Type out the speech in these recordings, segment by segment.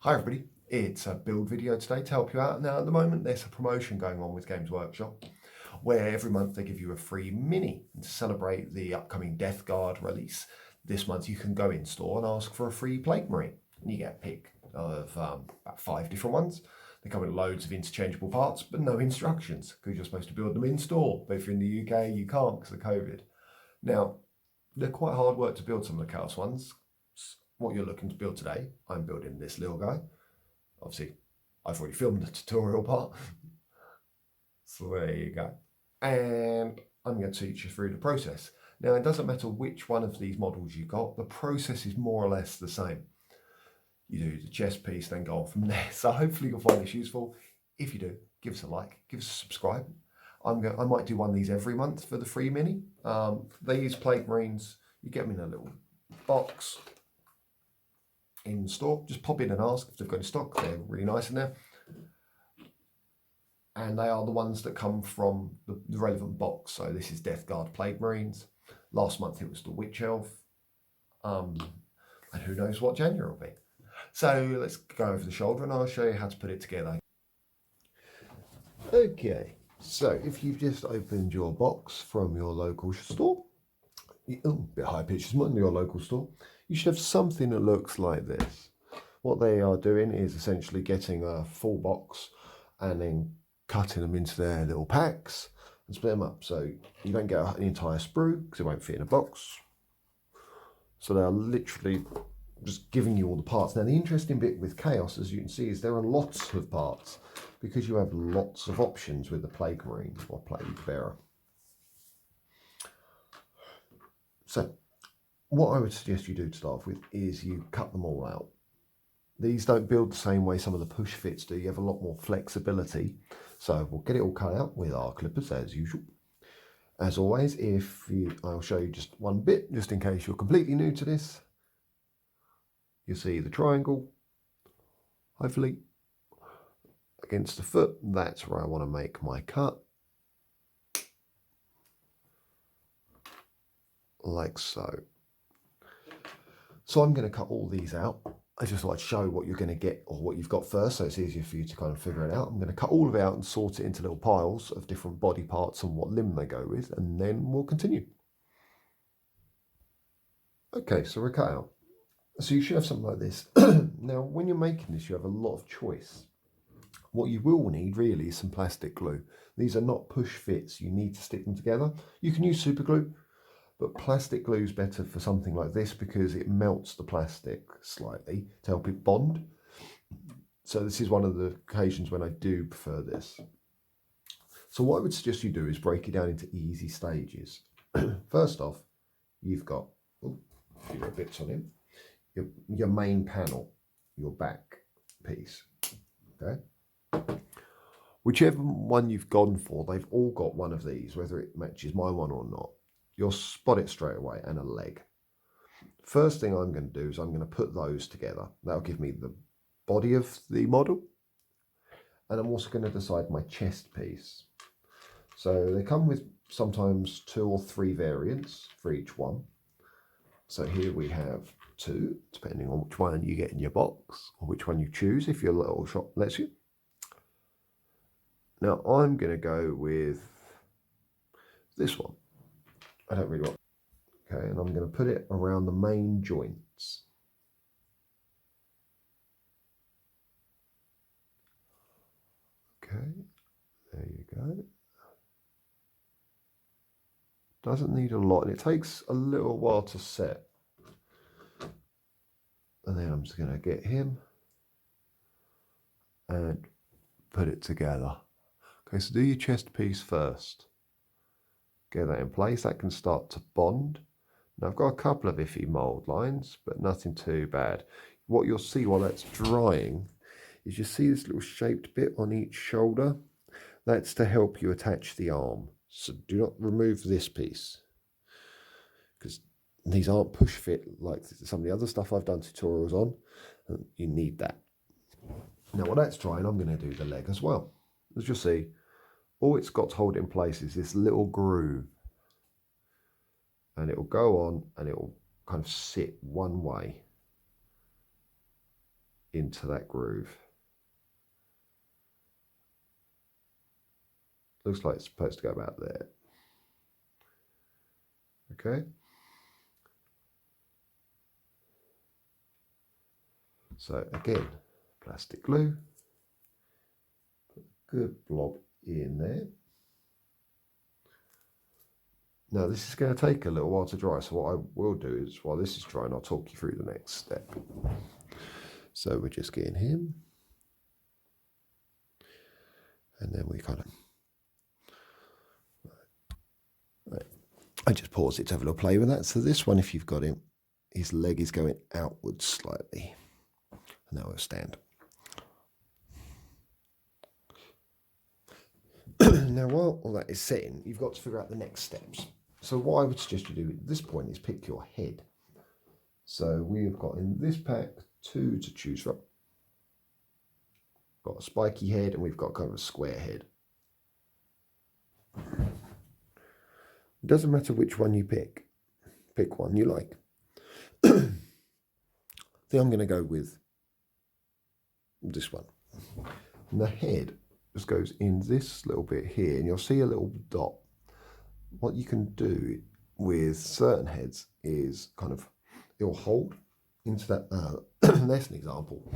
Hi everybody, it's a build video today to help you out. Now at the moment there's a promotion going on with Games Workshop where every month they give you a free mini. And to celebrate the upcoming Death Guard release this month, you can go in store and ask for a free Plague Marine. And you get a pick of about 5 different ones. They come with loads of interchangeable parts but no instructions because you're supposed to build them in store. But if you're in the UK you can't because of COVID. Now they're quite hard work to build some of the Chaos ones. What you're looking to build today, I'm building this little guy. Obviously, I've already filmed the tutorial part. So there you go. And I'm going to teach you through the process. Now, it doesn't matter which one of these models you got, the process is more or less the same. You do the chest piece, then go on from there. So hopefully you'll find this useful. If you do, give us a like, give us a subscribe. I might do one of these every month for the free mini. These Plague Marines, you get them in a little box in store. Just pop in and ask if they've got any stock. They're really nice in there, and they are the ones that come from the relevant box. So this is Death Guard Plague Marines. Last month it was the Witch Elf, and who knows what January will be. So let's go over the shoulder and I'll show you how to put it together. Okay, so if you've just opened your box from your local store, a bit high pitch this morning, your local store, you should have something that looks like this. What they are doing is essentially getting a full box and then cutting them into their little packs and split them up. So you don't get an entire sprue because it won't fit in a box. So they are literally just giving you all the parts. Now the interesting bit with Chaos, as you can see, is there are lots of parts because you have lots of options with the Plague Marine or Plague Bearer. So what I would suggest you do to start with is you cut them all out. These don't build the same way some of the push fits do. You have a lot more flexibility. So we'll get it all cut out with our clippers as usual. As always, I'll show you just one bit, just in case you're completely new to this. You see the triangle, hopefully, against the foot. That's where I want to make my cut. Like so. So I'm going to cut all these out. I just thought I'd show what you're going to get or what you've got first, so it's easier for you to kind of figure it out. I'm going to cut all of it out and sort it into little piles of different body parts and what limb they go with, and then we'll continue. Okay, so we're cut out. So you should have something like this. Now, when you're making this, you have a lot of choice. What you will need really is some plastic glue. These are not push fits. You need to stick them together. You can use super glue, but plastic glue is better for something like this because it melts the plastic slightly to help it bond. So this is one of the occasions when I do prefer this. So what I would suggest you do is break it down into easy stages. First off, you've got a few little bits on him. Your main panel, your back piece, okay? Whichever one you've gone for, they've all got one of these, whether it matches my one or not. You'll spot it straight away, and a leg. First thing I'm going to do is I'm going to put those together. That'll give me the body of the model, and I'm also going to decide my chest piece. So they come with sometimes 2 or 3 variants for each one. So here we have 2, depending on which one you get in your box, or which one you choose if your little shop lets you. Now I'm going to go with this one. I don't really want. Okay, and I'm going to put it around the main joints. Okay, there you go. Doesn't need a lot, and it takes a little while to set. And then I'm just going to get him and put it together. Okay, so do your chest piece first. Get that in place. That can start to bond. Now I've got a couple of iffy mould lines, but nothing too bad. What you'll see while that's drying is you see this little shaped bit on each shoulder. That's to help you attach the arm. So do not remove this piece, because these aren't push fit like some of the other stuff I've done tutorials on. You need that. Now while that's drying, I'm going to do the leg as well. As you'll see, all it's got to hold it in place is this little groove, and it will go on and it will kind of sit one way into that groove. Looks like it's supposed to go about there. Okay. So again, plastic glue, put a good blob in there. Now this is going to take a little while to dry, so what I will do is, while this is drying, I'll talk you through the next step. So we're just getting him, and then we kind of, right. I just pause it to have a little play with that. So this one, if you've got him, his leg is going outwards slightly, and that will stand. Now while all that is setting, you've got to figure out the next steps. So what I would suggest you do at this point is pick your head. So we've got in this pack 2 to choose from. Got a spiky head and we've got kind of a square head. It doesn't matter which one you pick. Pick one you like. I think I'm going to go with this one. And the head just goes in this little bit here, and you'll see a little dot. What you can do with certain heads is kind of, it'll hold into that. That's an example.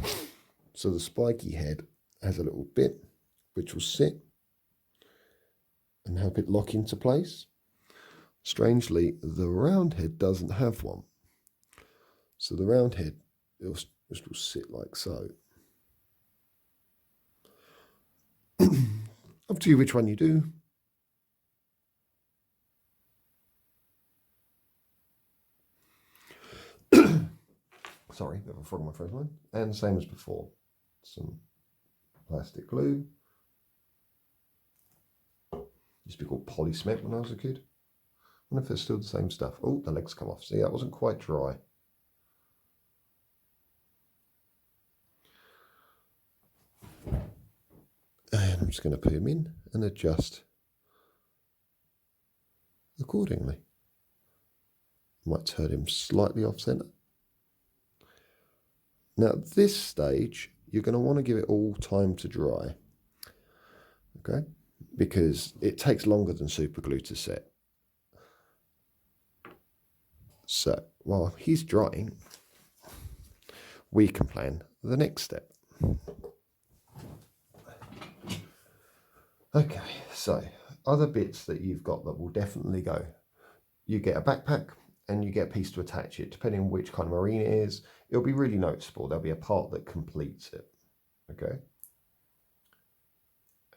So the spiky head has a little bit which will sit and help it lock into place. Strangely, the round head doesn't have one. So the round head, it'll just will sit like so. Up to you which one you do. Sorry, bit of a frog in my throat line. And same as before, some plastic glue. Used to be called poly cement when I was a kid. I wonder if it's still the same stuff. Oh, the legs come off. See, that wasn't quite dry. And I'm just going to put him in and adjust accordingly. Might turn him slightly off center. Now at this stage, you're going to want to give it all time to dry. Okay? Because it takes longer than super glue to set. So while he's drying, we can plan the next step. Okay, so other bits that you've got that will definitely go. You get a backpack and you get a piece to attach it. Depending on which kind of marine it is, it'll be really noticeable. There'll be a part that completes it. Okay.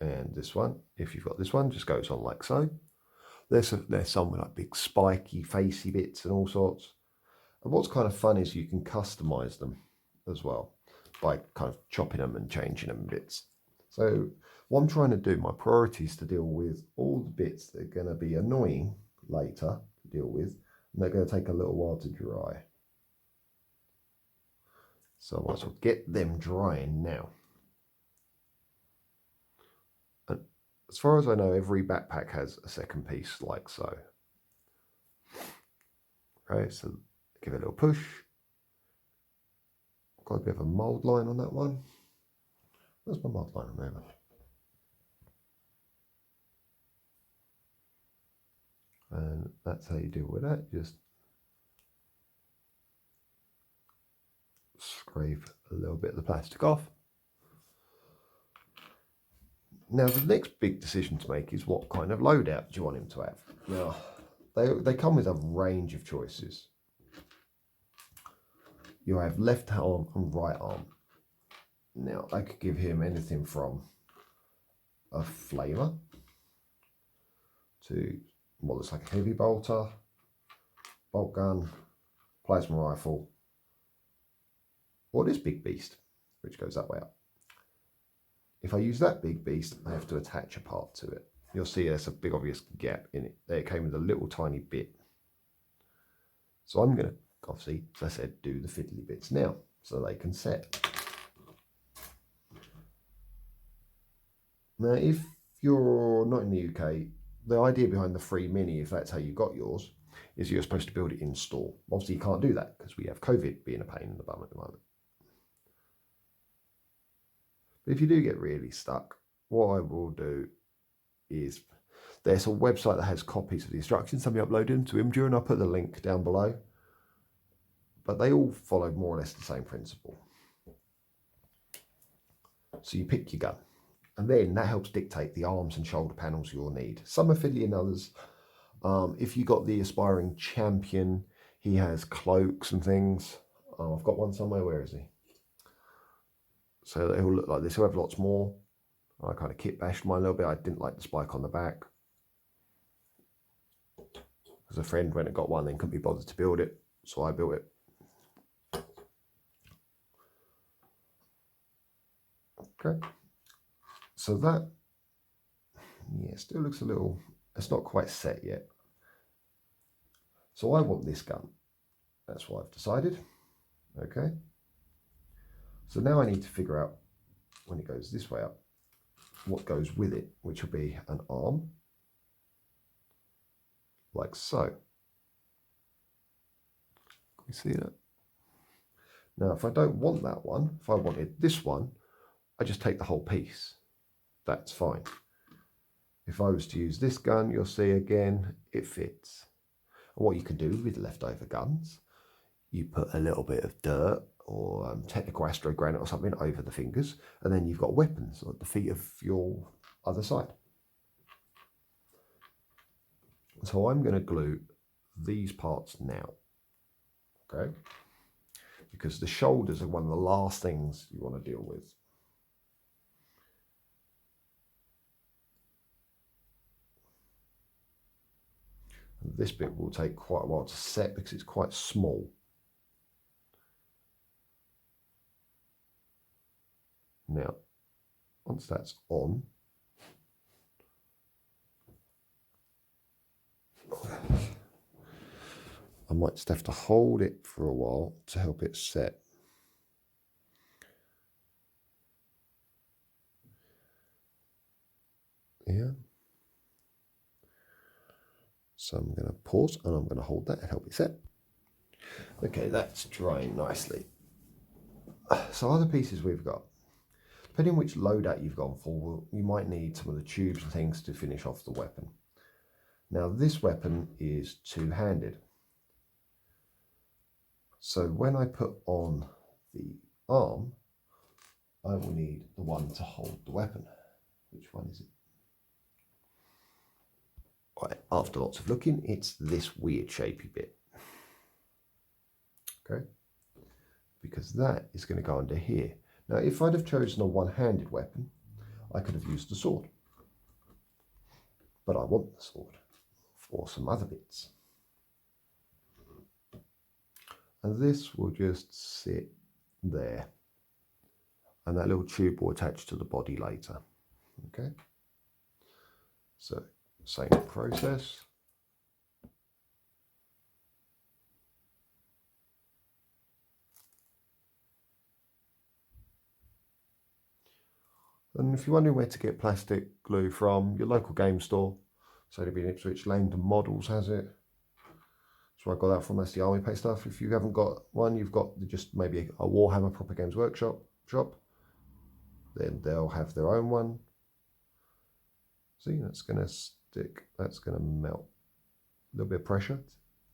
And this one, if you've got this one, just goes on like so. There's some with like big spiky, facey bits and all sorts. And what's kind of fun is you can customize them as well by kind of chopping them and changing them bits. So what I'm trying to do, my priority is to deal with all the bits that are going to be annoying later to deal with, and they're going to take a little while to dry. So I might as well get them drying now. And as far as I know, every backpack has a second piece like so. Okay, so give it a little push. Got a bit of a mould line on that one. Where's my mould line remover? And that's how you deal with that. Just scrape a little bit of the plastic off. Now the next big decision to make is what kind of loadout do you want him to have? Now they come with a range of choices. You have left arm and right arm. Now I could give him anything from a flamer to what looks like a heavy bolter, bolt gun, plasma rifle, or this big beast, which goes that way up. If I use that big beast, I have to attach a part to it. You'll see there's a big obvious gap in it. There it came with a little tiny bit. So I'm going to, obviously, as I said, do the fiddly bits now so they can set. Now, if you're not in the UK, the idea behind the free mini, if that's how you got yours, is you're supposed to build it in store. Obviously, you can't do that because we have COVID being a pain in the bum at the moment. But if you do get really stuck, what I will do is there's a website that has copies of the instructions. Somebody uploaded them to Imgur, and I'll put the link down below. But they all follow more or less the same principle. So you pick your gun, and then that helps dictate the arms and shoulder panels you'll need. Some are fiddly and others. If you got the aspiring champion, he has cloaks and things. I've got one somewhere. Where is he? So that he'll look like this. He'll have lots more. I kind of kit bashed mine a little bit. I didn't like the spike on the back. Because a friend went and got one, then couldn't be bothered to build it, so I built it. Okay. So that, yeah, still looks a little, it's not quite set yet. So I want this gun. That's what I've decided. Okay. So now I need to figure out, when it goes this way up, what goes with it, which will be an arm, like so. Can you see that? Now, if I don't want that one, if I wanted this one, I just take the whole piece. That's fine. If I was to use this gun, you'll see again, it fits. And what you can do with leftover guns, you put a little bit of dirt or technical astro granite or something over the fingers, and then you've got weapons at the feet of your other side. So I'm going to glue these parts now, okay? Because the shoulders are one of the last things you want to deal with. And this bit will take quite a while to set because it's quite small. Now, once that's on, I might just have to hold it for a while to help it set. Yeah. So I'm going to pause and I'm going to hold that and help it set. Okay, that's drying nicely. So other pieces we've got. Depending on which loadout you've gone for, you might need some of the tubes and things to finish off the weapon. Now this weapon is two-handed. So when I put on the arm, I will need the one to hold the weapon. Which one is it? Right, after lots of looking, it's this weird shapy bit. Okay, because that is going to go under here. Now, if I'd have chosen a one-handed weapon, I could have used the sword. But I want the sword for some other bits. And this will just sit there. And that little tube will attach to the body later. Okay, so same process. And if you're wondering where to get plastic glue from, your local game store, so to be in Ipswich, Langdon Models has it. That's where I got that from. That's the Army Pay stuff. If you haven't got one, you've got just maybe a Warhammer Proper Games Workshop shop. Then they'll have their own one. See, that's going to stick. That's going to melt. A little bit of pressure,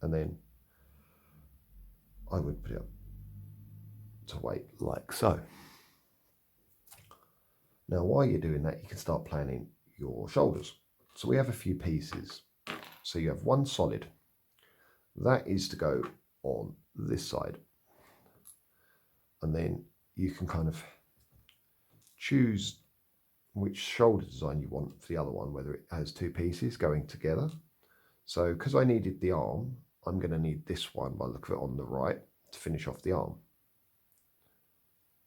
and then I would put it up to weight like so. Now, while you're doing that, you can start planning your shoulders. So we have a few pieces. So you have one solid. That is to go on this side. And then you can kind of choose which shoulder design you want for the other one, whether it has two pieces going together. So because I needed the arm, I'm going to need this one by the look of it on the right to finish off the arm.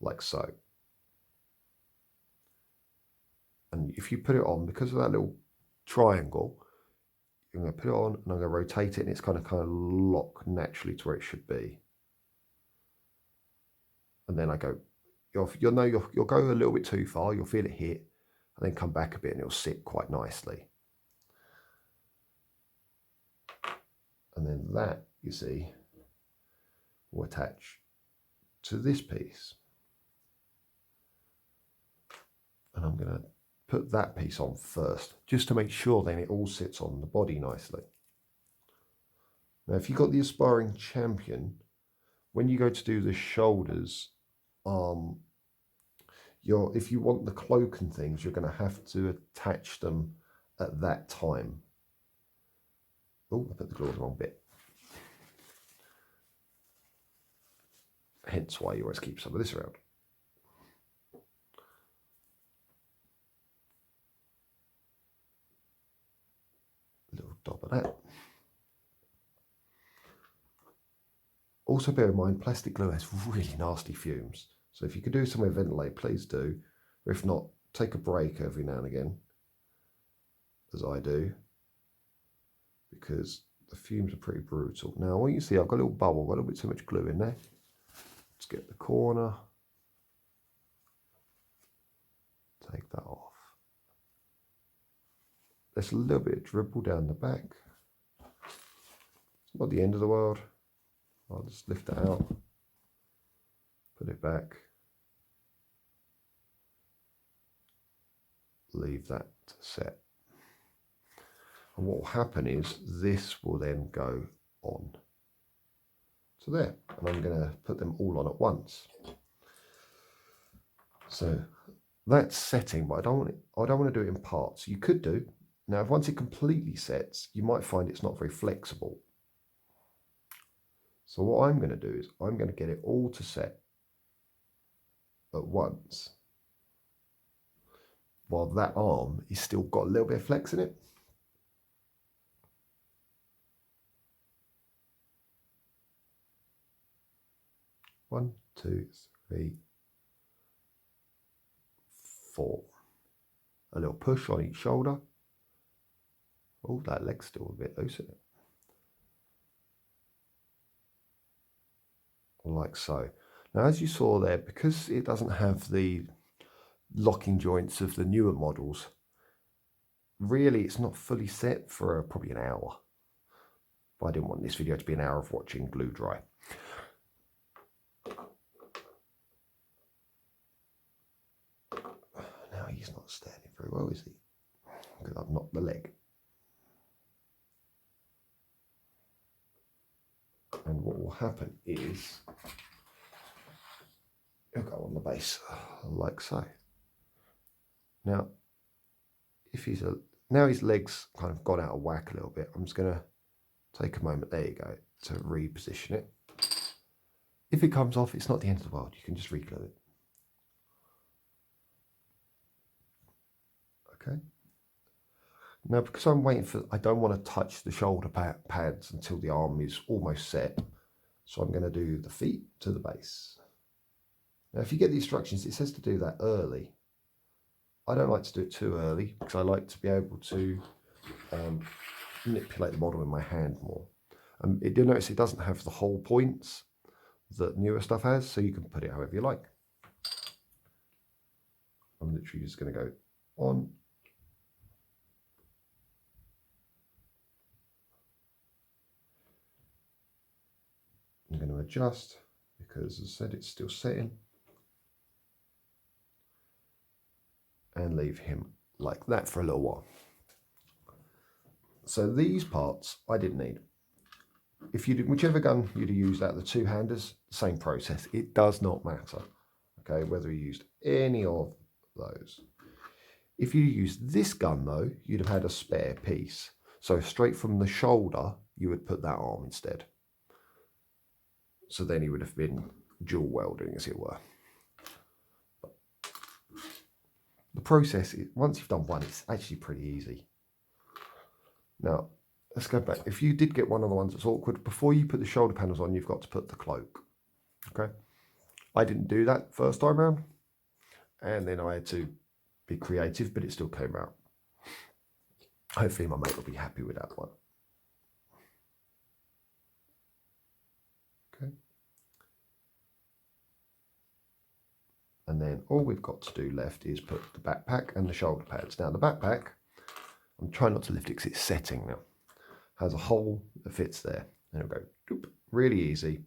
Like so. And if you put it on, because of that little triangle, you're going to put it on and I'm going to rotate it and it's kind of lock naturally to where it should be. And then I go, you'll know you'll go a little bit too far, you'll feel it hit, and then come back a bit and it'll sit quite nicely. And then that, you see, will attach to this piece. And I'm going to put that piece on first, just to make sure then it all sits on the body nicely. Now, if you've got the aspiring champion, when you go to do the shoulders, if you want the cloak and things, you're going to have to attach them at that time. Oh, I put the glue on the wrong bit. Hence why you always keep some of this around. A little dab of that. Also bear in mind, plastic glue has really nasty fumes. So if you could do somewhere ventilate, please do. Or if not, take a break every now and again, as I do, because the fumes are pretty brutal. Now, what you see, I've got a little bubble, got a little bit too much glue in there. Let's get the corner. Take that off. There's a little bit of dribble down the back. It's not the end of the world. I'll just lift it out, put it back, leave that set. And what will happen is this will then go on. So there, and I'm going to put them all on at once. So that's setting, but I don't want to do it in parts. You could do. Now, once it completely sets, you might find it's not very flexible. So what I'm going to do is I'm going to get it all to set at once, while that arm is still got a little bit of flex in it. One, two, three, four. A little push on each shoulder. Oh, that leg's still a bit loose in it. Like so. Now, as you saw there, because it doesn't have the locking joints of the newer models, really it's not fully set for probably an hour. But I didn't want this video to be an hour of watching glue dry. Now he's not standing very well, is he? Because I've knocked the leg. And what will happen is he'll go on the base like so. Now, if now his legs kind of got out of whack a little bit, I'm just going to take a moment, there you go, to reposition it. If it comes off, it's not the end of the world. You can just reglue it. Okay. Now, because I'm waiting for, I don't want to touch the shoulder pads until the arm is almost set. So I'm going to do the feet to the base. Now, if you get the instructions, it says to do that early. I don't like to do it too early because I like to be able to manipulate the model in my hand more. You'll notice it doesn't have the hole points that newer stuff has, so you can put it however you like. I'm literally just going to go on. I'm going to adjust because, as I said, it's still setting. And leave him like that for a little while. So these parts I didn't need. If you did, whichever gun you'd use out of the two-handers, same process. It does not matter, okay, whether you used any of those. If you used this gun though, you'd have had a spare piece. So straight from the shoulder, you would put that arm instead. So then he would have been dual welding, as it were. The process, once you've done one, it's actually pretty easy. Now, let's go back. If you did get one of the ones that's awkward, before you put the shoulder panels on, you've got to put the cloak. Okay? I didn't do that first time around. And then I had to be creative, but it still came out. Hopefully my mate will be happy with that one. Okay. And then all we've got to do left is put the backpack and the shoulder pads. Now the backpack, I'm trying not to lift it because it's setting now. Has a hole that fits there. And it'll go doop, really easy.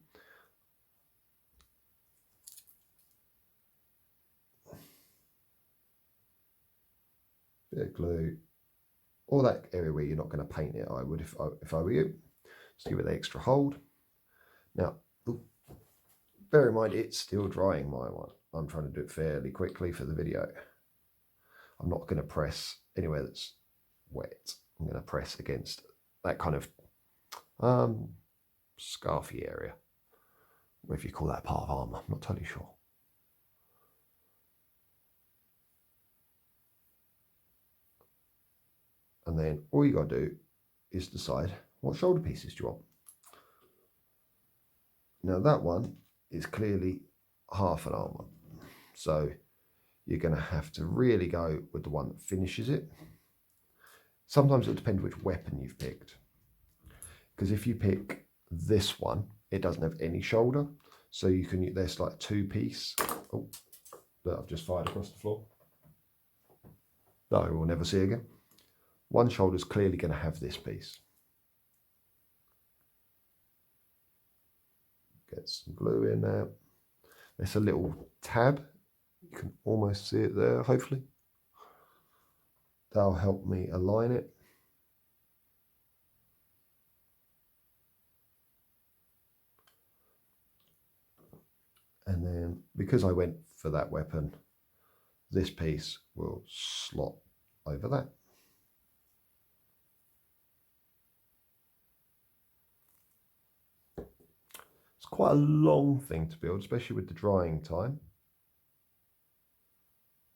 bit of glue, or that area where you're not going to paint it, I would if I were you. Just give it the extra hold. Now, bear in mind, it's still drying, my one. I'm trying to do it fairly quickly for the video. I'm not going to press anywhere that's wet. I'm going to press against that kind of scarfy area. Or if you call that part of armour, I'm not totally sure. And then all you got to do is decide what shoulder pieces do you want. Now that one is clearly half an armour. So you're going to have to really go with the one that finishes it. Sometimes it depends which weapon you've picked. Because if you pick this one, it doesn't have any shoulder. So you can, there's like 2-piece. Oh, that I've just fired across the floor. No, we'll never see again. One shoulder is clearly going to have this piece. Get some glue in there. There's a little tab. You can almost see it there, hopefully. That'll help me align it. And then, because I went for that weapon, this piece will slot over that. It's quite a long thing to build, especially with the drying time.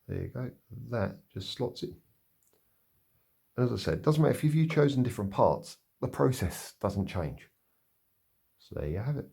There you go. That just slots it. And as I said, it doesn't matter if you've chosen different parts, the process doesn't change. So there you have it.